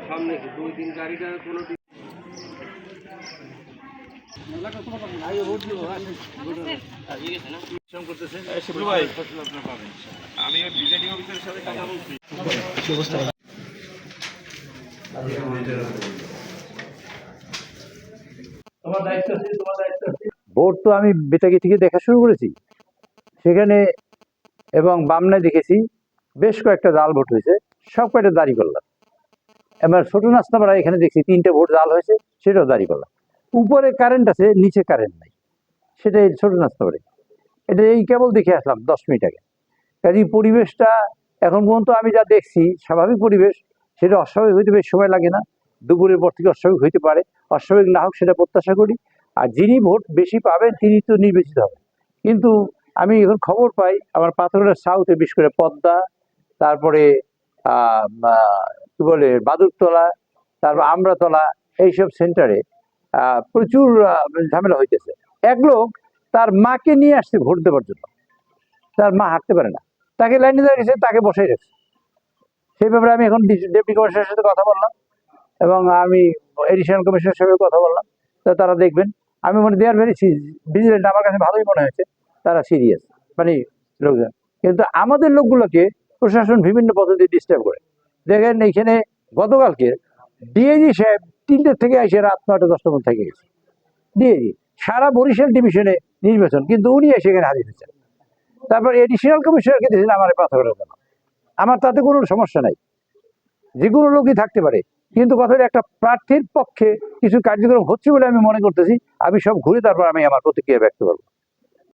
সামনে দুই দিন গাড়িটা কোনো আমি বিজেডি অফিসের সাথে কথা বলছি। ভোট তো আমি বেতাগি থেকে দেখা শুরু করেছি সেখানে, এবং বামনায় দেখেছি বেশ কয়েকটা জাল ভোট হয়েছে, সব কয়টা দাঁড়ি করলাম। এবার ছোট নাস্তাপাড়া এখানে দেখছি 3টে ভোট জাল হয়েছে, সেটাও দাঁড়ি করলাম। উপরে কারেন্ট আছে, নিচে কারেন্ট নাই, সেটাই ছোট নাস্তাপাড়ে। এটা এই কেবল দেখে আসলাম 10 মিনিট আগে। কাজে পরিবেশটা এখন পর্যন্ত আমি যা দেখছি স্বাভাবিক পরিবেশ, সেটা অস্বাভাবিক হইতে বেশ সময় লাগে না। দুপুরের পর থেকে অস্বাভাবিক হইতে পারে, অস্বাভাবিক না হোক সেটা প্রত্যাশা করি। আর যিনি ভোট বেশি পাবেন তিনি তো নির্বাচিত হবেন। কিন্তু আমি এখন খবর পাই আমার পাথরঘাটা সাউথে, বিশেষ করে পদ্মা, তারপরে কি বলে বাদুরতলা, তারপর আমরাতলা, এইসব সেন্টারে প্রচুর ঝামেলা হইতেছে। এক লোক তার মাকে নিয়ে আসছে ভোট দেওয়ার জন্য, তার মা হাঁটতে পারে না, তাকে লাইনে দাঁড়িয়েছে, তাকে বসাই রেখেছে। সেই ব্যাপারে আমি এখন ডেপুটি কমিশনারের সাথে কথা বললাম এবং আমি এডিশনাল কমিশনারের সাথে কথা বললাম, তারা দেখবেন। আমি মনে দেয়ার ভেরি ভিজিলেন্ট, আমার কাছে ভালোই মনে হয়েছে তারা সিরিয়াস, মানে লোকজন। কিন্তু আমাদের লোকগুলোকে প্রশাসন বিভিন্ন পদ্ধতি ডিস্টার্ব করে। দেখেন এইখানে গতকালকে ডিএজি সাহেব 3টে থেকে এসে রাত 9টা-10টা মধ্যে থেকে গেছে। ডিএজি সারা বরিশাল ডিভিশনে নির্বাচন, কিন্তু উনি এসে এখানে হাজির হয়েছেন। তারপর এডিশনাল কমিশনারকে দিয়েছেন আমার পাথরের জন্য। আমার তাতে কোনো সমস্যা নাই, যে কোনো লোকই থাকতে পারে, কিন্তু কথা একটা প্রার্থীর পক্ষে কিছু কার্যক্রম হচ্ছে বলে আমি মনে করতেছি। আমি সব ঘুরে তারপর আমি আমার প্রতিক্রিয়া ব্যক্ত করবো।